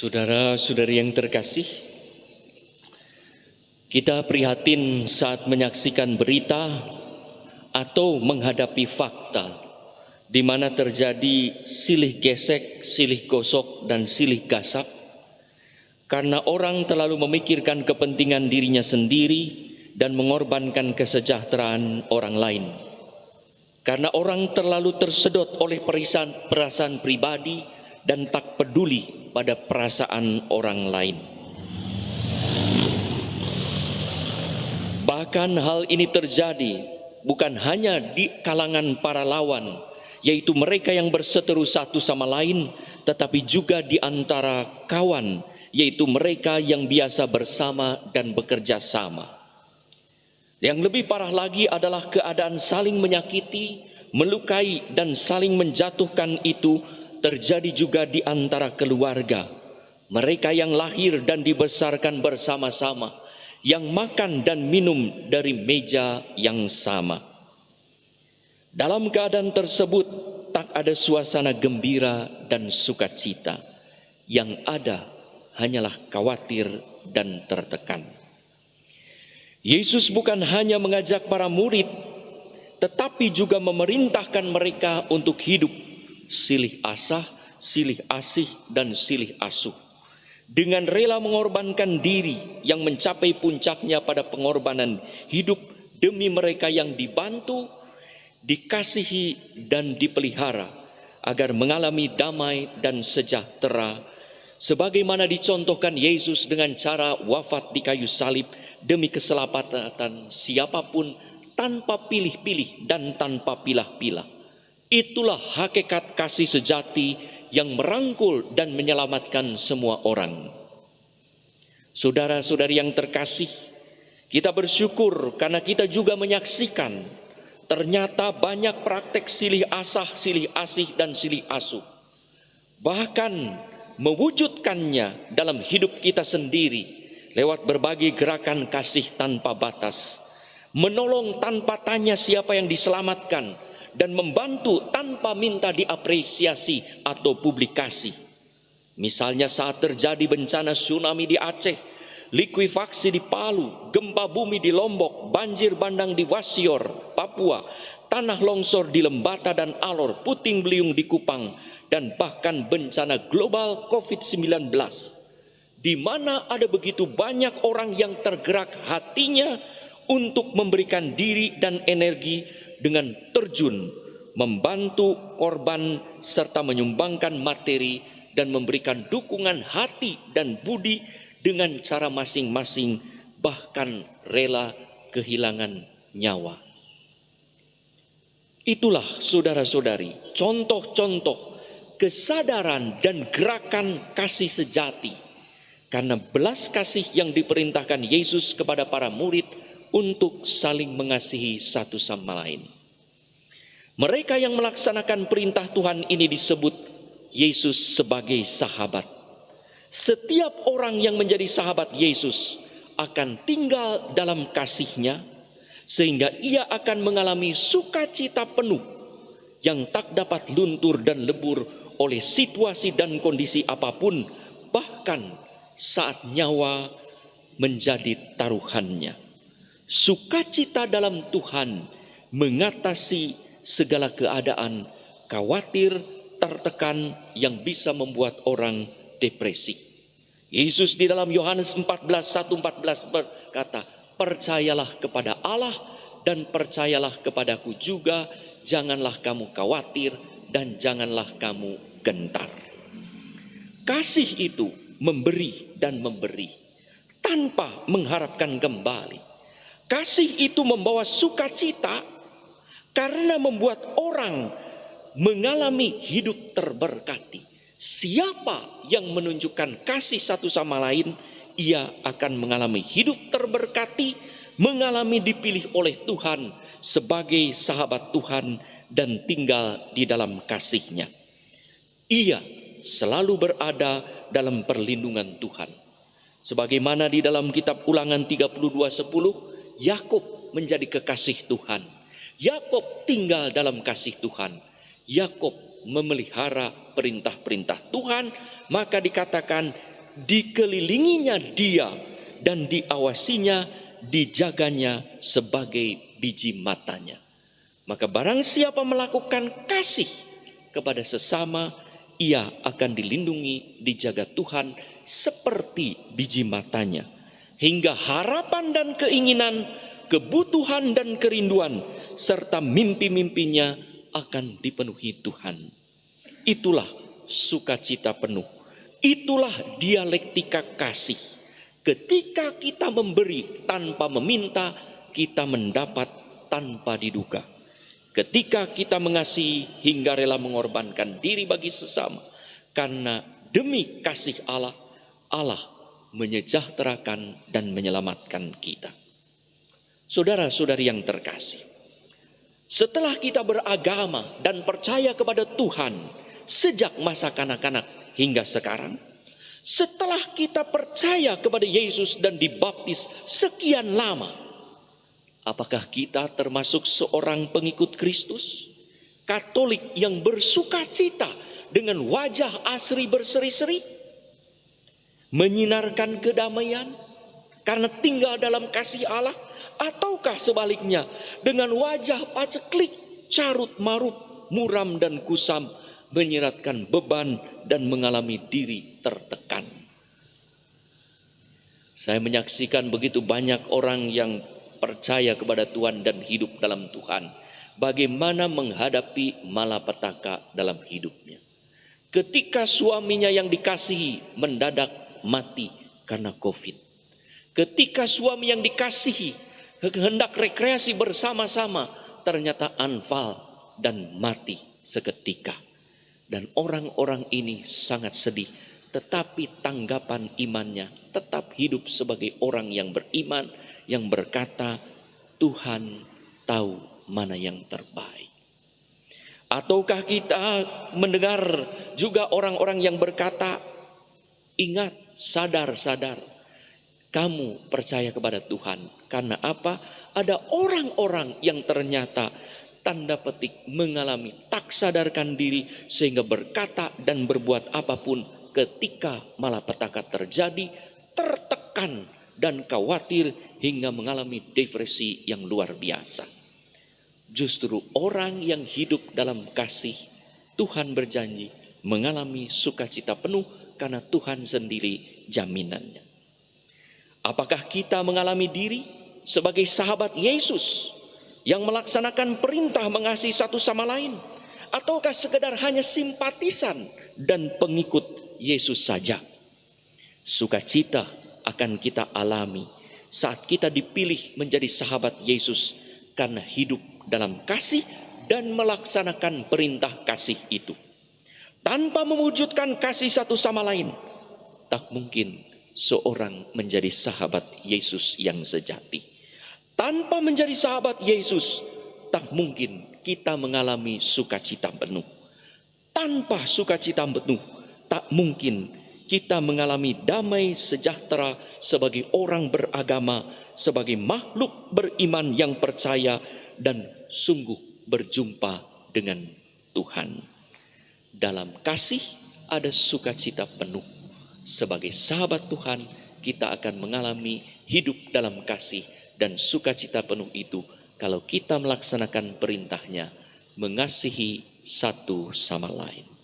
Saudara-saudari yang terkasih, kita prihatin saat menyaksikan berita atau menghadapi fakta di mana terjadi silih gesek, silih gosok, dan silih gasap karena orang terlalu memikirkan kepentingan dirinya sendiri dan mengorbankan kesejahteraan orang lain. Karena orang terlalu tersedot oleh perasaan pribadi dan tak peduli pada perasaan orang lain. Bahkan hal ini terjadi bukan hanya di kalangan para lawan, yaitu mereka yang berseteru satu sama lain, tetapi juga di antara kawan, yaitu mereka yang biasa bersama dan bekerja sama. Yang lebih parah lagi adalah keadaan saling menyakiti, melukai, dan saling menjatuhkan itu terjadi juga di antara keluarga. Mereka yang lahir dan dibesarkan bersama-sama, yang makan dan minum dari meja yang sama. Dalam keadaan tersebut, tak ada suasana gembira dan sukacita. Yang ada hanyalah khawatir dan tertekan. Yesus bukan hanya mengajak para murid, tetapi juga memerintahkan mereka untuk hidup silih asah, silih asih, dan silih asuh. Dengan rela mengorbankan diri yang mencapai puncaknya pada pengorbanan hidup demi mereka yang dibantu, dikasihi, dan dipelihara agar mengalami damai dan sejahtera, sebagaimana dicontohkan Yesus dengan cara wafat di kayu salib demi keselamatan siapapun tanpa pilih-pilih dan tanpa pilah-pilah. Itulah hakikat kasih sejati yang merangkul dan menyelamatkan semua orang. Saudara-saudari yang terkasih, kita bersyukur karena kita juga menyaksikan ternyata banyak praktek silih asah, silih asih, dan silih asuh. Bahkan mewujudkannya dalam hidup kita sendiri lewat berbagai gerakan kasih tanpa batas, menolong tanpa tanya siapa yang diselamatkan, dan membantu tanpa minta diapresiasi atau publikasi. Misalnya saat terjadi bencana tsunami di Aceh, likuifaksi di Palu, gempa bumi di Lombok, banjir bandang di Wasior, Papua, tanah longsor di Lembata dan Alor, puting beliung di Kupang, dan bahkan bencana global COVID-19. Di mana ada begitu banyak orang yang tergerak hatinya untuk memberikan diri dan energi dengan terjun, membantu korban, serta menyumbangkan materi dan memberikan dukungan hati dan budi dengan cara masing-masing, bahkan rela kehilangan nyawa. Itulah saudara-saudari, contoh-contoh kesadaran dan gerakan kasih sejati. Karena belas kasih yang diperintahkan Yesus kepada para murid untuk saling mengasihi satu sama lain. Mereka yang melaksanakan perintah Tuhan ini disebut Yesus sebagai sahabat. Setiap orang yang menjadi sahabat Yesus akan tinggal dalam kasih-Nya, sehingga ia akan mengalami sukacita penuh yang tak dapat luntur dan lebur oleh situasi dan kondisi apapun, bahkan saat nyawa menjadi taruhannya. Sukacita dalam Tuhan mengatasi segala keadaan khawatir, tertekan yang bisa membuat orang depresi. Yesus di dalam Yohanes 14:1-14 berkata, "Percayalah kepada Allah dan percayalah kepadaku juga, janganlah kamu khawatir dan janganlah kamu gentar." Kasih itu memberi dan memberi tanpa mengharapkan kembali. Kasih itu membawa sukacita karena membuat orang mengalami hidup terberkati. Siapa yang menunjukkan kasih satu sama lain, ia akan mengalami hidup terberkati, mengalami dipilih oleh Tuhan sebagai sahabat Tuhan dan tinggal di dalam kasih-Nya. Ia selalu berada dalam perlindungan Tuhan. Sebagaimana di dalam kitab Ulangan 32:10, Yakub menjadi kekasih Tuhan. Yakub tinggal dalam kasih Tuhan. Yakub memelihara perintah-perintah Tuhan, maka dikatakan dikelilinginya Dia, dan diawasinya, dijaganya sebagai biji matanya. Maka barang siapa melakukan kasih kepada sesama, ia akan dilindungi, dijaga Tuhan seperti biji matanya. Hingga harapan dan keinginan, kebutuhan dan kerinduan, serta mimpi-mimpinya akan dipenuhi Tuhan. Itulah sukacita penuh. Itulah dialektika kasih. Ketika kita memberi tanpa meminta, kita mendapat tanpa diduga. Ketika kita mengasihi hingga rela mengorbankan diri bagi sesama, karena demi kasih Allah, Allah menyejahterakan dan menyelamatkan kita. Saudara-saudari yang terkasih, setelah kita beragama dan percaya kepada Tuhan sejak masa kanak-kanak hingga sekarang, setelah kita percaya kepada Yesus dan dibaptis sekian lama, apakah kita termasuk seorang pengikut Kristus, Katolik yang bersuka cita dengan wajah asri berseri-seri, menyinarkan kedamaian karena tinggal dalam kasih Allah, ataukah sebaliknya dengan wajah paceklik, carut marut, muram dan kusam, menyeratkan beban dan mengalami diri tertekan? Saya menyaksikan begitu banyak orang yang percaya kepada Tuhan dan hidup dalam Tuhan, bagaimana menghadapi malapetaka dalam hidupnya. Ketika suaminya yang dikasihi mendadak mati karena COVID. Ketika suami yang dikasihi hendak rekreasi bersama-sama, ternyata anfal dan mati seketika. Dan orang-orang ini sangat sedih, tetapi tanggapan imannya tetap hidup sebagai orang yang beriman, yang berkata, Tuhan tahu mana yang terbaik. Ataukah kita mendengar juga orang-orang yang berkata, ingat, sadar, kamu percaya kepada Tuhan. Karena apa? Ada orang-orang yang ternyata tanda petik mengalami tak sadarkan diri, sehingga berkata dan berbuat apapun ketika malapetaka terjadi, tertekan dan khawatir hingga mengalami depresi yang luar biasa. Justru orang yang hidup dalam kasih, Tuhan berjanji mengalami sukacita penuh karena Tuhan sendiri jaminannya. Apakah kita mengalami diri sebagai sahabat Yesus yang melaksanakan perintah mengasihi satu sama lain, ataukah sekedar hanya simpatisan dan pengikut Yesus saja? Sukacita akan kita alami saat kita dipilih menjadi sahabat Yesus karena hidup dalam kasih dan melaksanakan perintah kasih itu. Tanpa mewujudkan kasih satu sama lain, tak mungkin seorang menjadi sahabat Yesus yang sejati. Tanpa menjadi sahabat Yesus, tak mungkin kita mengalami sukacita penuh. Tanpa sukacita penuh, tak mungkin kita mengalami damai sejahtera sebagai orang beragama, sebagai makhluk beriman yang percaya dan sungguh berjumpa dengan Tuhan. Dalam kasih ada sukacita penuh. Sebagai sahabat Tuhan, kita akan mengalami hidup dalam kasih dan sukacita penuh itu kalau kita melaksanakan perintahnya, mengasihi satu sama lain.